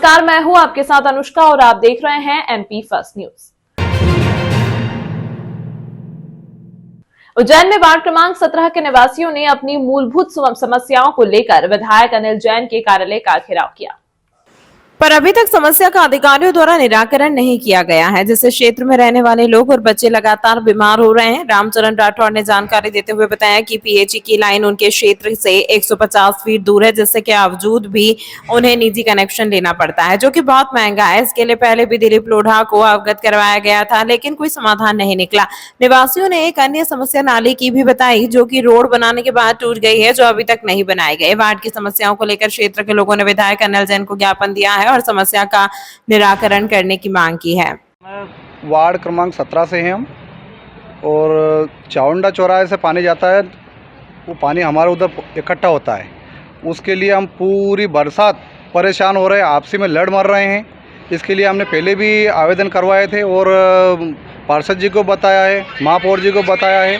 नमस्कार, मैं हूं आपके साथ अनुष्का और आप देख रहे हैं एमपी फर्स्ट न्यूज। उज्जैन में वार्ड क्रमांक 17 के निवासियों ने अपनी मूलभूत समस्याओं को लेकर विधायक अनिल जैन के कार्यालय का घेराव किया, पर अभी तक समस्या का अधिकारियों द्वारा निराकरण नहीं किया गया है, जिससे क्षेत्र में रहने वाले लोग और बच्चे लगातार बीमार हो रहे हैं। रामचरण राठौड़ ने जानकारी देते हुए बताया कि पीएचई की लाइन उनके क्षेत्र से 150 फीट दूर है, जिससे के बावजूद भी उन्हें निजी कनेक्शन लेना पड़ता है, जो कि बहुत महंगा है। इसके लिए पहले भी दिलीप लोढ़ा को अवगत करवाया गया था, लेकिन कोई समाधान नहीं निकला। निवासियों ने एक अन्य समस्या नाली की भी बताई, जो कि रोड बनाने के बाद टूट गई है, जो अभी तक नहीं बनाई गई। वार्ड की समस्याओं को लेकर क्षेत्र के लोगों ने विधायक अनिल जैन को ज्ञापन दिया है और समस्या का निराकरण करने की मांग की है। वार्ड क्रमांक 17 से हैं हम, और चावंडा चौराहे से पानी जाता है, वो पानी हमारे उधर इकट्ठा होता है। उसके लिए हम पूरी बरसात परेशान हो रहे हैं, आपसी में लड़ मर रहे हैं। इसके लिए हमने पहले भी आवेदन करवाए थे और पार्षद जी को बताया है, महापौर जी को बताया है,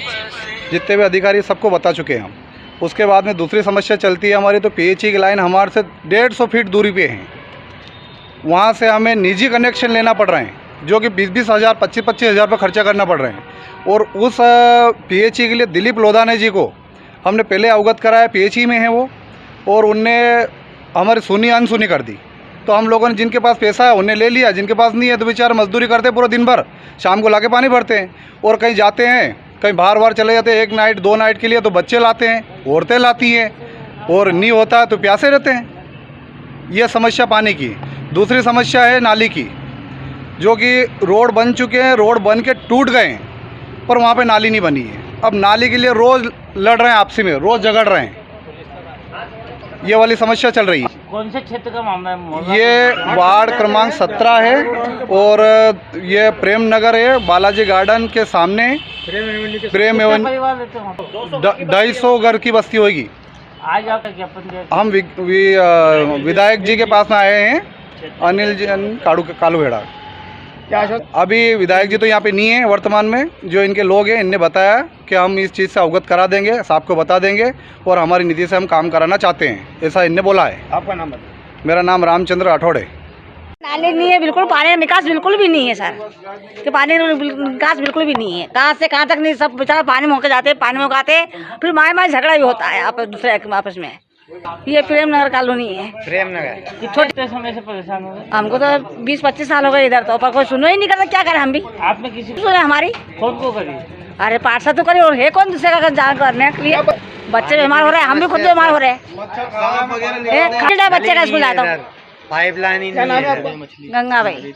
जितने भी अधिकारी सबको बता चुके हैं हम। उसके बाद में दूसरी समस्या चलती है हमारी, तो पीएचई की लाइन हमारे से 150 फीट दूरी पे है। वहाँ से हमें निजी कनेक्शन लेना पड़ रहे हैं, जो कि 20-20 हज़ार 25-25 हज़ार रुपये खर्चा करना पड़ रहे हैं। और उस पीएचई के लिए दिलीप लोधाने जी को हमने पहले अवगत कराया, पीएचई में है वो, और उनने हमारी सुनी अनसुनी कर दी। तो हम लोगों ने, जिनके पास पैसा है उन्हें ले लिया, जिनके पास नहीं है तो बेचारे मजदूरी करते पूरा दिन भर, शाम को लाके पानी भरते हैं। और कहीं जाते हैं, कहीं बाहर चले जाते हैं, 1 नाइट 2 नाइट के लिए, तो बच्चे लाते हैं, औरतें लाती हैं, और नहीं होता तो प्यासे रहते हैं। यह समस्या पानी की। दूसरी समस्या है नाली की, जो कि रोड बन चुके हैं, रोड बन के टूट गए हैं, पर वहाँ पे नाली नहीं बनी है। अब नाली के लिए रोज़ लड़ रहे हैं, आपसी में रोज़ झगड़ रहे हैं। ये वाली समस्या चल रही है। कौन से क्षेत्र का मामला है? ये वार्ड क्रमांक 17 है, और ये प्रेम नगर है, बालाजी गार्डन के सामने। प्रेम एवन 250 घर की बस्ती होगी। आज आप ज्ञापन दिया? हम विधायक जी के पास में आए हैं, अनिल जैन कालूहेड़ा। अभी विधायक जी तो यहाँ पे नहीं है वर्तमान में। जो इनके लोग हैं, इनने बताया कि हम इस चीज़ से अवगत करा देंगे, साहब को बता देंगे, और हमारी नीति से हम काम कराना चाहते हैं, ऐसा इनने बोला है। आपका नाम बताइए। मेरा नाम रामचंद्र राठौड़ है। नाली नहीं है, बिल्कुल पानी का निकास बिल्कुल भी नहीं है सर, कि पानी का निकास बिल्कुल भी नहीं है। कहाँ से कहाँ तक नहीं, सब बेचारा पानी में होकर जाते, पानी में होकर फिर माए झगड़ा भी होता है दूसरे आपस में। ये प्रेम नगर कॉलोनी है। प्रेम नगर छोटे समय से परेशान हो गए? हमको तो 20-25 साल हो गए इधर, तो पर कोई सुनो ही नहीं करता, क्या करें हम भी। आपने किसी सुने हमारी फोन को करी? अरे पार्षद तो करी, और है कौन दूसरे का जान करने के लिए। बच्चे बीमार हो रहे हैं, हम भी खुद बीमार हो रहे हैं। बच्चे का स्कूल जाता हूँ, पाइपलाइन गंगा भाई।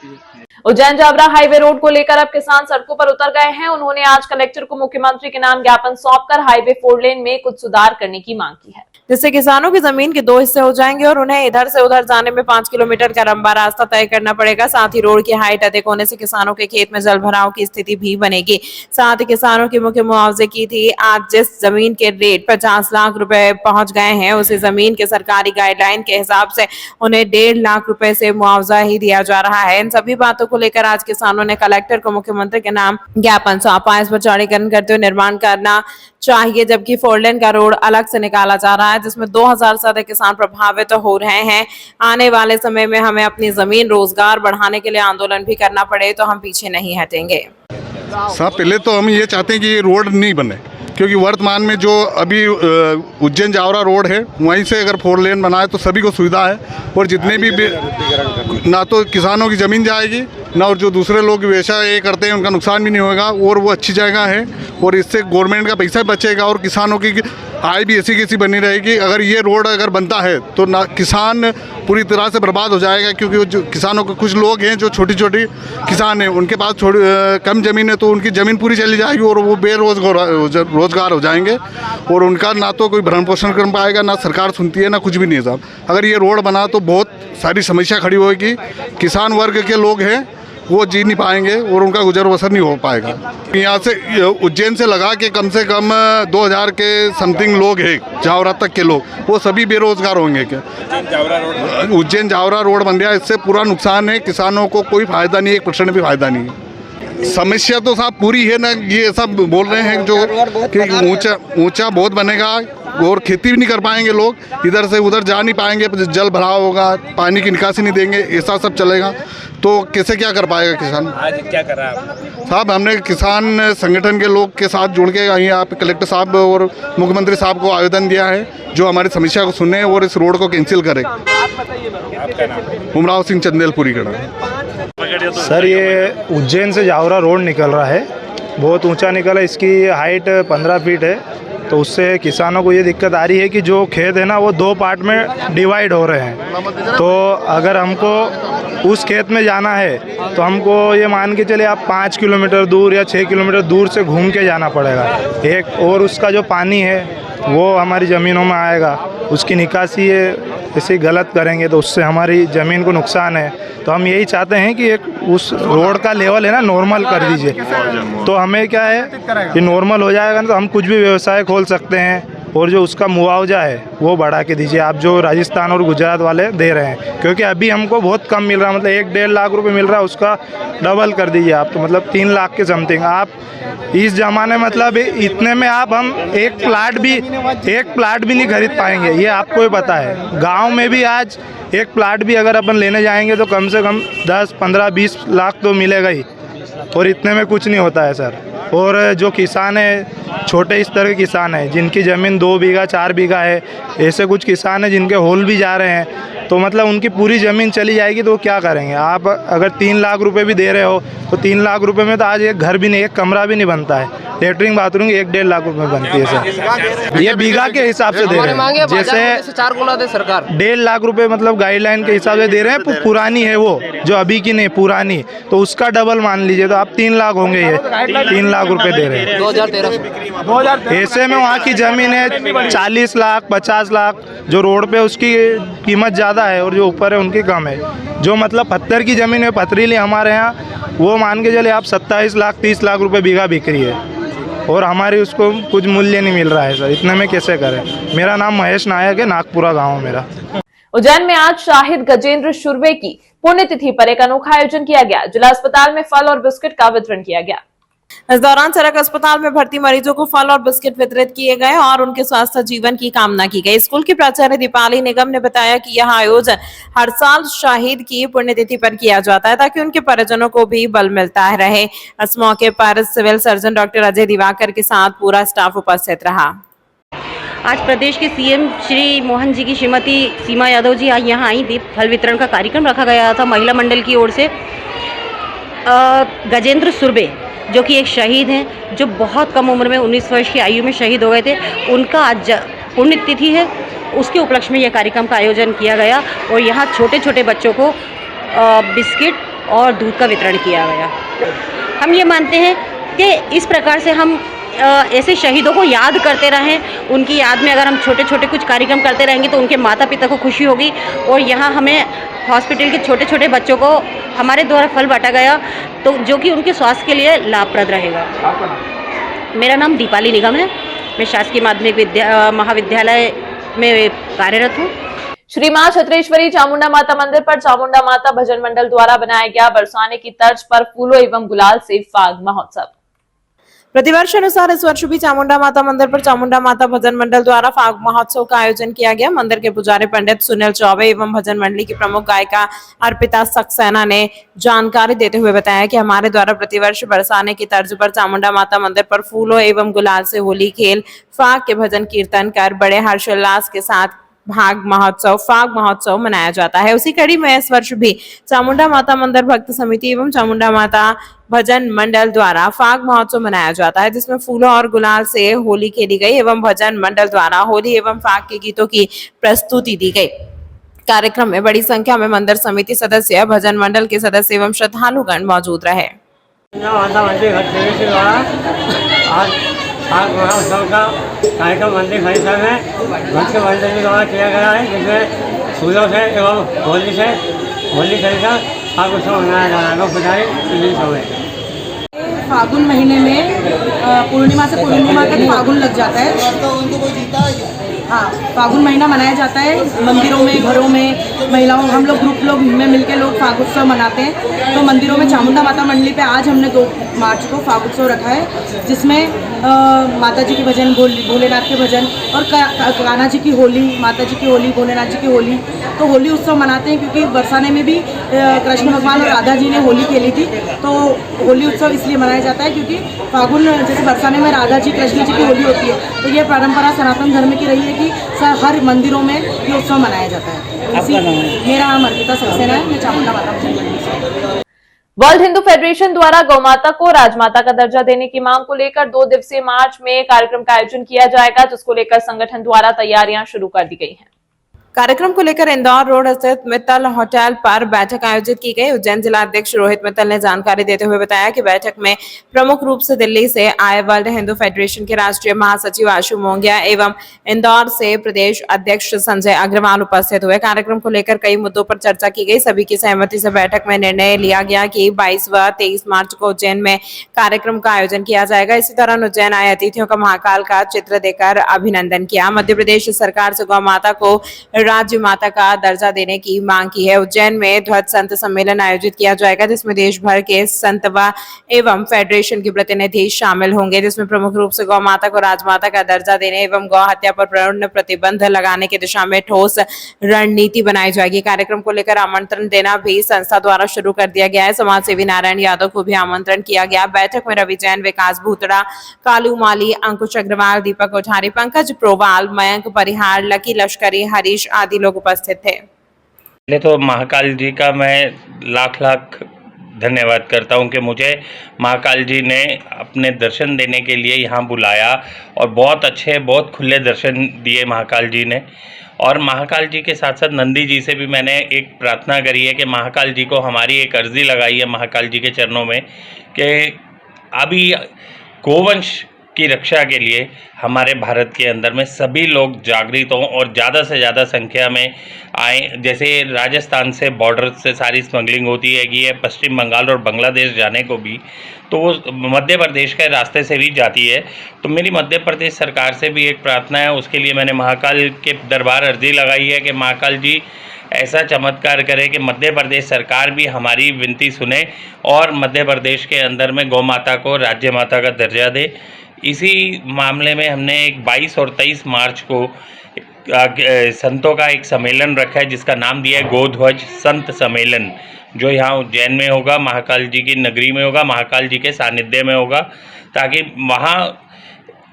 उज्जैन जावरा हाईवे रोड को लेकर अब किसान सड़कों पर उतर गए हैं। उन्होंने आज कलेक्टर को मुख्यमंत्री के नाम ज्ञापन सौंपकर हाईवे 4 लेन में कुछ सुधार करने की मांग की है, जिससे किसानों की जमीन के 2 हिस्से हो जाएंगे और उन्हें इधर से उधर जाने में 5 किलोमीटर का लंबा रास्ता तय करना पड़ेगा। साथ ही रोड की हाइट अधिक होने से किसानों के खेत में जल भराव की स्थिति भी बनेगी। साथ ही किसानों की मुख्य मुआवजे की थी। आज जिस जमीन के रेट 50 लाख रुपए पहुंच गए हैं, उसी जमीन के सरकारी गाइडलाइन के हिसाब से उन्हें 1.5 लाख रुपए से मुआवजा ही दिया जा रहा है। इन सभी बातों को लेकर आज किसानों ने कलेक्टर को मुख्यमंत्री के नाम ज्ञापन सौंपा। इस पर चौड़ीकरण करते हुए निर्माण करना चाहिए, जबकि 4 लेन का रोड अलग से निकाला जा रहा है, जिसमें 2000 से अधिक किसान प्रभावित हो रहे हैं। आने वाले समय में हमें अपनी जमीन रोजगार बढ़ाने के लिए आंदोलन भी करना पड़े तो हम पीछे नहीं हटेंगे। साहब, पहले तो हम ये चाहते हैं कि ये रोड नहीं बने, क्योंकि वर्तमान में जो अभी उज्जैन जावरा रोड है, वहीं से अगर 4 लेन बनाए तो सभी को सुविधा है, और जितने भी ना तो किसानों की ज़मीन जाएगी, ना और जो दूसरे लोग व्यवसाय ये करते हैं उनका नुकसान भी नहीं होगा, और वो अच्छी जगह है, और इससे गवर्नमेंट का पैसा बचेगा और किसानों की आय भी ऐसी कैसी बनी रहेगी। अगर ये रोड अगर बनता है तो ना किसान पूरी तरह से बर्बाद हो जाएगा, क्योंकि जो किसानों के कुछ लोग हैं जो छोटी छोटी किसान हैं, उनके पास कम ज़मीन है, तो उनकी ज़मीन पूरी चली जाएगी और वो रोजगार हो जाएंगे, और उनका ना तो कोई भरण पोषण कर पाएगा, ना सरकार सुनती है, ना कुछ भी नहीं है साहब। अगर ये रोड बना तो बहुत सारी समस्या खड़ी होगी। किसान वर्ग के लोग हैं वो जी नहीं पाएंगे और उनका गुजर बसर नहीं हो पाएगा। यहाँ से उज्जैन से लगा के कम से कम 2000 के समथिंग लोग हैं, जावरा तक के लोग, वो सभी बेरोजगार होंगे। क्या उज्जैन जावरा रोड बन गया, इससे पूरा नुकसान है, किसानों को कोई फायदा नहीं, 1% भी फायदा नहीं है। समस्या तो साहब पूरी है ना, ये सब बोल रहे हैं जो कि ऊंचा बहुत बनेगा, और खेती भी नहीं कर पाएंगे लोग, इधर से उधर जा नहीं पाएंगे, जल भराव होगा, पानी की निकासी नहीं देंगे, ऐसा सब चलेगा तो कैसे क्या कर पाएगा किसान। आज क्या कर रहा है साहब हमने किसान संगठन के लोग के साथ जुड़ के यहाँ पे कलेक्टर साहब और मुख्यमंत्री साहब को आवेदन दिया है जो हमारी समस्या को सुने और इस रोड को कैंसिल करें। उमराव सिंह चंदेलपुरी गढ़ा। सर ये उज्जैन से जावरा रोड निकल रहा है, बहुत ऊंचा निकला, इसकी हाइट 15 फीट है। तो उससे किसानों को ये दिक्कत आ रही है कि जो खेत है ना वो 2 पार्ट में डिवाइड हो रहे हैं। तो अगर हमको उस खेत में जाना है तो हमको ये मान के चले आप 5 किलोमीटर दूर या 6 किलोमीटर दूर से घूम के जाना पड़ेगा एक। और उसका जो पानी है वो हमारी ज़मीनों में आएगा, उसकी निकासी है ऐसे गलत करेंगे तो उससे हमारी ज़मीन को नुकसान है। तो हम यही चाहते हैं कि एक उस रोड का लेवल है ना नॉर्मल कर दीजिए, तो हमें क्या है कि नॉर्मल हो जाएगा ना तो हम कुछ भी व्यवसाय खोल सकते हैं। और जो उसका मुआवजा है वो बढ़ा के दीजिए आप, जो राजस्थान और गुजरात वाले दे रहे हैं, क्योंकि अभी हमको बहुत कम मिल रहा है, मतलब 1-1.5 लाख रुपए मिल रहा है, उसका डबल कर दीजिए आप, तो मतलब 3 लाख के समथिंग। आप इस ज़माने मतलब इतने में हम एक प्लाट भी नहीं खरीद पाएंगे, ये आपको ही पता है। गाँव में भी आज एक प्लाट भी अगर अपन लेने जाएंगे तो कम से कम 10, 15, 20 लाख तो मिलेगा ही, और इतने में कुछ नहीं होता है सर। और जो किसान है, छोटे स्तर के किसान हैं जिनकी ज़मीन 2 बीघा 4 बीघा है, ऐसे कुछ किसान हैं जिनके होल भी जा रहे हैं, तो मतलब उनकी पूरी ज़मीन चली जाएगी तो वो क्या करेंगे। आप अगर 3 लाख रुपए भी दे रहे हो तो 3 लाख रुपए में तो आज एक घर भी नहीं, एक कमरा भी नहीं बनता है, लेटरिन बाथरूम 1-1.5 लाख रुपए में बनती है सर। ये बीघा के हिसाब से दे रहे हैं, जैसे 4 गुना दे सरकार, 1.5 लाख रुपए मतलब गाइडलाइन के हिसाब से दे रहे हैं। पुरानी है वो, जो अभी की नहीं पुरानी, तो उसका डबल मान लीजिए तो आप 3 लाख होंगे, ये 3 लाख रुपए दे रहे हैं 2013। ऐसे में वहाँ की ज़मीन है 40 लाख 50 लाख, जो रोड पे उसकी कीमत ज़्यादा है और जो ऊपर है उनकी कम है। जो मतलब पत्थर की ज़मीन है, पथरीली हमारे यहाँ, वो मान के चले आप 27 लाख 30 लाख रुपए बीघा बिक रही है, और हमारी उसको कुछ मूल्य नहीं मिल रहा है सर। इतने में कैसे करें। मेरा नाम महेश नायक है, नागपुरा गाँव मेरा। उज्जैन में आज शाहिद गजेंद्र शुरवे की पुण्यतिथि पर एक अनोखा आयोजन किया गया। जिला अस्पताल में फल और बिस्किट का वितरण किया गया। इस दौरान सड़क अस्पताल में भर्ती मरीजों को फल और बिस्किट वितरित किए गए और उनके स्वस्थ जीवन की कामना की गई। स्कूल की प्राचार्य दीपाली निगम ने बताया कि यह आयोजन हर साल शहीद की पुण्यतिथि पर किया जाता है ताकि उनके परिजनों को भी बल मिलता रहे। इस मौके पर civil surgeon doctor Ajay Diwakar के साथ पूरा स्टाफ उपस्थित रहा। आज प्रदेश के सीएम श्री मोहन जी की श्रीमती सीमा यादव जी आज यहाँ आई थी। फल वितरण का कार्यक्रम रखा गया था महिला मंडल की ओर से। गजेंद्र सुरवे जो कि एक शहीद हैं, जो बहुत कम उम्र में 19 वर्ष की आयु में शहीद हो गए थे, उनका आज पुण्यतिथि है। उसके उपलक्ष्य में यह कार्यक्रम का आयोजन किया गया और यहाँ छोटे छोटे बच्चों को बिस्किट और दूध का वितरण किया गया। हम ये मानते हैं कि इस प्रकार से हम ऐसे शहीदों को याद करते रहें। उनकी याद में अगर हम छोटे छोटे कुछ कार्यक्रम करते रहेंगे तो उनके माता पिता को खुशी होगी। और यहाँ हमें हॉस्पिटल के छोटे छोटे बच्चों को हमारे द्वारा फल बांटा गया, तो जो कि उनके स्वास्थ्य के लिए लाभप्रद रहेगा। मेरा नाम दीपाली निगम है, मैं शासकीय माध्यमिक महाविद्यालय में कार्यरत हूँ। श्री मां छत्रेश्वरी चामुंडा माता मंदिर पर चामुंडा माता भजन मंडल द्वारा बनाया गया बरसाने की तर्ज पर फूलों एवं गुलाल से फाग महोत्सव। प्रतिवर्ष अनुसार इस वर्ष भी चामुंडा माता मंदिर पर चामुंडा माता भजन मंडल द्वारा फाग महोत्सव का आयोजन किया गया। मंदिर के पुजारी पंडित सुनील चौबे एवं भजन मंडली की प्रमुख गायिका अर्पिता सक्सेना ने जानकारी देते हुए बताया कि हमारे द्वारा प्रतिवर्ष बरसाने की तर्ज पर चामुंडा माता मंदिर पर फूलों एवं गुलाल से होली खेल, फाग के भजन कीर्तन कर बड़े हर्षोल्लास के साथ फाग महोत्सव मनाया जाता है। उसी कड़ी में इस वर्ष भी चामुंडा माता मंदिर भक्त समिति एवं चामुंडा माता भजन मंडल द्वारा फाग महोत्सव मनाया जाता है, जिसमें फूलों और गुलाल से होली खेली गई एवं भजन मंडल द्वारा होली एवं फाग के गीतों की प्रस्तुति दी गई। कार्यक्रम में बड़ी संख्या में मंदिर समिति सदस्य, भजन मंडल के सदस्य एवं श्रद्धालुगण मौजूद रहे। फाग महोत्सव का कार्यक्रम मंदिर परिसर में भक्त मंडल द्वारा किया गया है, जिसमें फूलों से एवं होली खेलकर फाग उत्सव मनाया जा रहा है। पुजारी सुनील चौबे। फागुन महीने में पूर्णिमा से पूर्णिमा तक फागुन लग जाता है। हाँ, फागुन महीना मनाया जाता है मंदिरों में, घरों में, महिलाओं, हम लोग ग्रुप लोग में मिलकर लोग फाग उत्सव मनाते हैं। तो मंदिरों में चामुंडा माता मंडली पे आज हमने मार्च को फाग उत्सव रखा है, जिसमें माता जी के भजन, भोलेनाथ के भजन और कान्हा जी की होली, माता जी की होली, भोलेनाथ जी की होली। तो होली उत्सव मनाते हैं क्योंकि बरसाने में भी कृष्ण भगवान और राधा जी ने होली खेली थी। तो होली उत्सव इसलिए मनाया जाता है क्योंकि फागुन, जैसे बरसाने में राधा जी कृष्ण जी की होली होती है, तो ये परंपरा सनातन धर्म की रही है कि हर मंदिरों में ये उत्सव मनाया जाता है। मेरा नाम अर्पिता सक्सेना है, मैं चामुंडा माता भजन मंदिर से। वर्ल्ड हिंदू फेडरेशन द्वारा गौमाता को राजमाता का दर्जा देने की मांग को लेकर 2 दिवसीय मार्च में कार्यक्रम का आयोजन किया जाएगा, जिसको लेकर संगठन द्वारा तैयारियां शुरू कर दी गई हैं। कार्यक्रम को लेकर इंदौर रोड स्थित मित्तल होटल पर बैठक आयोजित की गई। उज्जैन जिला अध्यक्ष रोहित मित्तल ने जानकारी देते हुए बताया कि बैठक में प्रमुख रूप से दिल्ली से आए वर्ल्ड हिंदू फेडरेशन के राष्ट्रीय महासचिव आशु मोंगिया एवं इंदौर से प्रदेश अध्यक्ष संजय अग्रवाल उपस्थित हुए। कार्यक्रम को लेकर कई मुद्दों पर चर्चा की गई। सभी की सहमति से बैठक में निर्णय लिया गया कि 22 व 23 मार्च को उज्जैन में कार्यक्रम का आयोजन किया जाएगा। इसी दौरान उज्जैन आए अतिथियों का महाकाल का चित्र देकर अभिनंदन किया। मध्य प्रदेश सरकार से गौ माता को राज्य माता का दर्जा देने की मांग की है। उज्जैन में ध्वज संत सम्मेलन आयोजित किया जाएगा, जिसमें देश भर के संत व एवं फेडरेशन के प्रतिनिधि शामिल होंगे, जिसमें प्रमुख रूप से गौ माता को राजमाता का दर्जा देने एवं गौ हत्या पर पूर्ण प्रतिबंध लगाने की दिशा में ठोस रणनीति बनाई जाएगी। कार्यक्रम को लेकर आमंत्रण देना भी संस्था द्वारा शुरू कर दिया गया है। समाज सेवी नारायण यादव को भी आमंत्रण किया गया। बैठक में रवि जैन, विकास भूतड़ा, कालू माली, अंकुश अग्रवाल, दीपक कोठारी, पंकज प्रोवाल, मयंक परिहार, लकी लश्करी, हरीश आदि लोग उपस्थित थे। पहले तो महाकाल जी का मैं लाख लाख धन्यवाद करता हूं कि मुझे महाकाल जी ने अपने दर्शन देने के लिए यहाँ बुलाया और बहुत अच्छे, बहुत खुले दर्शन दिए महाकाल जी ने। और महाकाल जी के साथ साथ नंदी जी से भी मैंने एक प्रार्थना करी है कि महाकाल जी को हमारी एक अर्जी लगाई है महाकाल जी के चरणों में कि अभी गोवंश की रक्षा के लिए हमारे भारत के अंदर में सभी लोग जागृत हों और ज़्यादा से ज़्यादा संख्या में आएँ। जैसे राजस्थान से बॉर्डर से सारी स्मगलिंग होती है कि ये पश्चिम बंगाल और बांग्लादेश जाने को भी, तो वो मध्य प्रदेश के रास्ते से भी जाती है। तो मेरी मध्य प्रदेश सरकार से भी एक प्रार्थना है, उसके लिए मैंने महाकाल के दरबार अर्जी लगाई है कि महाकाल जी ऐसा चमत्कार करे कि मध्य प्रदेश सरकार भी हमारी विनती सुने और मध्य प्रदेश के अंदर में गौ माता को राज्य माता का दर्जा दे। इसी मामले में हमने एक 22 और 23 मार्च को संतों का एक सम्मेलन रखा है, जिसका नाम दिया है गोध्वज संत सम्मेलन, जो यहाँ उज्जैन में होगा, महाकाल जी की नगरी में होगा, महाकाल जी के सानिध्य में होगा, ताकि वहाँ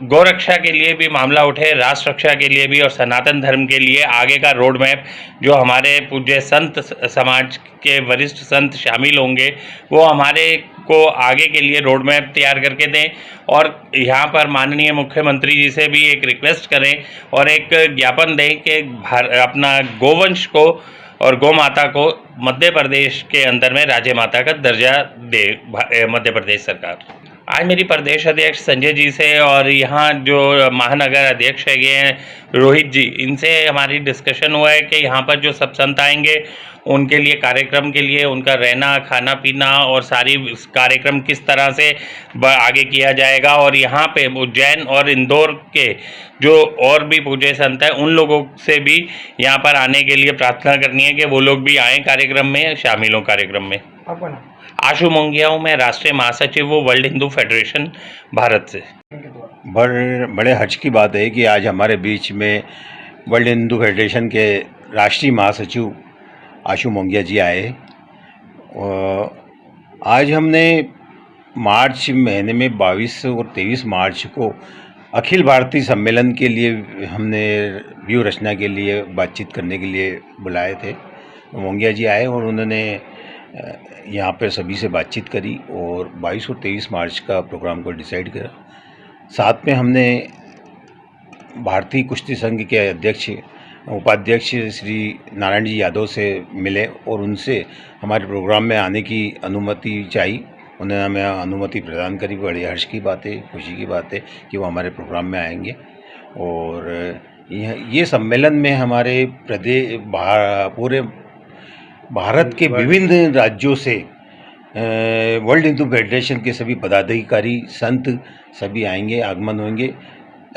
गौरक्षा के लिए भी मामला उठे, राष्ट्र रक्षा के लिए भी और सनातन धर्म के लिए आगे का रोड मैप जो हमारे पूज्य संत समाज के वरिष्ठ संत शामिल होंगे वो हमारे को आगे के लिए रोड मैप तैयार करके दें। और यहाँ पर माननीय मुख्यमंत्री जी से भी एक रिक्वेस्ट करें और एक ज्ञापन दें कि अपना गोवंश को और गौ माता को मध्य प्रदेश के अंदर में राज्य माता का दर्जा दे मध्य प्रदेश सरकार। आज मेरी प्रदेश अध्यक्ष संजय जी से और यहाँ जो महानगर अध्यक्ष है रोहित जी, इनसे हमारी डिस्कशन हुआ है कि यहाँ पर जो सब संत आएंगे उनके लिए कार्यक्रम के लिए उनका रहना, खाना पीना और सारी कार्यक्रम किस तरह से आगे किया जाएगा। और यहाँ पे उज्जैन और इंदौर के जो और भी पूज्य संत हैं उन लोगों से भी यहाँ पर आने के लिए प्रार्थना करनी है कि वो लोग भी आएँ कार्यक्रम में, शामिल हों कार्यक्रम में। आशु मोंगिया हूँ, मैं राष्ट्रीय महासचिव हूँ वर्ल्ड हिंदू फेडरेशन भारत से। बड़े हर्ष की बात है कि आज हमारे बीच में वर्ल्ड हिंदू फेडरेशन के राष्ट्रीय महासचिव आशु मोंगिया जी आए। आज हमने मार्च महीने में 22 और 23 मार्च को अखिल भारतीय सम्मेलन के लिए हमने व्यू रचना के लिए बातचीत करने के लिए बुलाए थे। मोंगिया जी आए और उन्होंने यहाँ पर सभी से बातचीत करी और 22 और 23 मार्च का प्रोग्राम को डिसाइड करा। साथ में हमने भारतीय कुश्ती संघ के अध्यक्ष उपाध्यक्ष श्री नारायण जी यादव से मिले और उनसे हमारे प्रोग्राम में आने की अनुमति चाहिए। उन्होंने हमें अनुमति प्रदान करी। बड़ी हर्ष की बात है, खुशी की बात है कि वो हमारे प्रोग्राम में आएंगे। और ये सम्मेलन में हमारे पूरे भारत के विभिन्न राज्यों से वर्ल्ड हिंदू फेडरेशन के सभी पदाधिकारी संत सभी आएंगे, आगमन होंगे।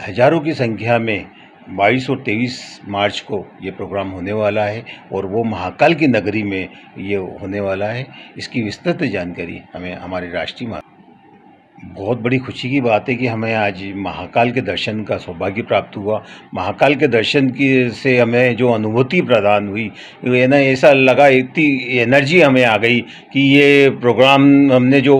हजारों की संख्या में 22 और 23 मार्च को ये प्रोग्राम होने वाला है और वो महाकाल की नगरी में ये होने वाला है। इसकी विस्तृत जानकारी हमें हमारे राष्ट्रीय बहुत बड़ी खुशी की बात है कि हमें आज महाकाल के दर्शन का सौभाग्य प्राप्त हुआ। महाकाल के दर्शन की से हमें जो अनुभूति प्रदान हुई, ये ना ऐसा लगा, इतनी एनर्जी हमें आ गई कि ये प्रोग्राम हमने जो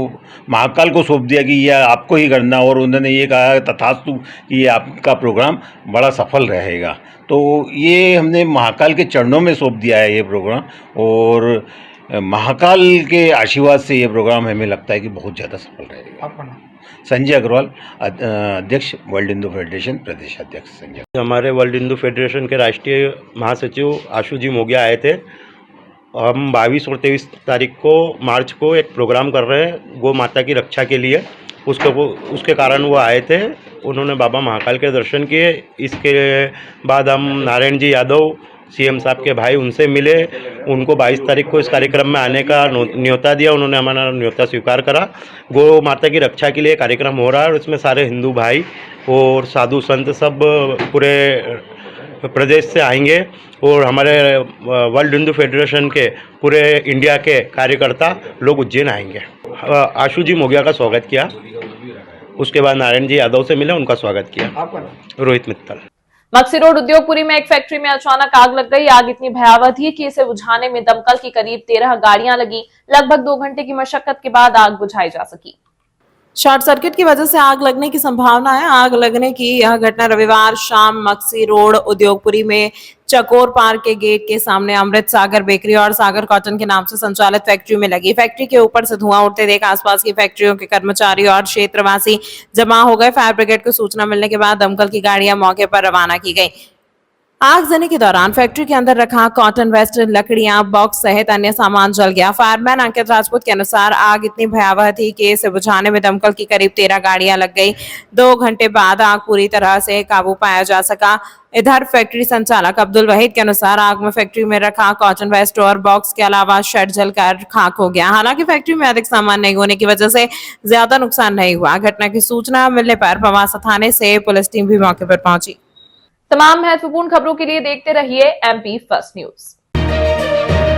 महाकाल को सौंप दिया कि ये आपको ही करना, और उन्होंने ये कहा तथास्तु कि ये आपका प्रोग्राम बड़ा सफल रहेगा। तो ये हमने महाकाल के चरणों में सौंप दिया है ये प्रोग्राम, और महाकाल के आशीर्वाद से ये प्रोग्राम हमें लगता है कि बहुत ज़्यादा सफल रहेगा। संजय अग्रवाल, अध्यक्ष वर्ल्ड हिंदू फेडरेशन, प्रदेश अध्यक्ष संजय। हमारे वर्ल्ड हिंदू फेडरेशन के राष्ट्रीय महासचिव आशु जी मोगिया आए थे। हम 22 और 23 तारीख को मार्च को एक प्रोग्राम कर रहे हैं गौ माता की रक्षा के लिए, उसके कारण वो आए थे। उन्होंने बाबा महाकाल के दर्शन किए। इसके बाद हम नारायण जी यादव सीएम साहब के भाई, उनसे मिले। उनको 22 तारीख को इस कार्यक्रम में आने का न्योता दिया, उन्होंने हमारा न्योता स्वीकार करा। गौ माता की रक्षा के लिए कार्यक्रम हो रहा है और इसमें सारे हिंदू भाई और साधु संत सब पूरे प्रदेश से आएंगे, और हमारे वर्ल्ड हिंदू फेडरेशन के पूरे इंडिया के कार्यकर्ता लोग उज्जैन आएंगे। आशु जी मोगिया का स्वागत किया, उसके बाद नारायण जी यादव से मिले, उनका स्वागत किया। रोहित मित्तल। मक्सी रोड उद्योगपुरी में एक फैक्ट्री में अचानक आग लग गई। आग इतनी भयावह थी कि इसे बुझाने में दमकल की करीब 13 गाड़ियां लगी। लगभग 2 घंटे की मशक्कत के बाद आग बुझाई जा सकी। शॉर्ट सर्किट की वजह से आग लगने की संभावना है। आग लगने की यह घटना रविवार शाम मक्सी रोड उद्योगपुरी में चकोर पार्क के गेट के सामने अमृत सागर बेकरी और सागर कॉटन के नाम से संचालित फैक्ट्री में लगी। फैक्ट्री के ऊपर से धुआं उठते देख आसपास की फैक्ट्रियों के कर्मचारी और क्षेत्रवासी जमा हो गए। फायर ब्रिगेड को सूचना मिलने के बाद दमकल की गाड़ियां मौके पर रवाना की गई। आगजनी के दौरान फैक्ट्री के अंदर रखा कॉटन वेस्ट, लकड़ियां, बॉक्स सहित अन्य सामान जल गया। फायरमैन अंकित राजपूत के अनुसार आग इतनी भयावह थी कि इसे बुझाने में दमकल की करीब 13 गाड़ियां लग गई। 2 घंटे बाद आग पूरी तरह से काबू पाया जा सका। इधर फैक्ट्री संचालक अब्दुल वहीद के अनुसार आग में फैक्ट्री में रखा कॉटन वेस्ट और बॉक्स के अलावा शेड जलकर खाक हो गया। हालांकि फैक्ट्री में अधिक सामान नहीं होने की वजह से ज्यादा नुकसान नहीं हुआ। घटना की सूचना मिलने पर पवासा थाने से पुलिस टीम भी मौके पर पहुंची। तमाम महत्वपूर्ण खबरों के लिए देखते रहिए MP फर्स्ट न्यूज।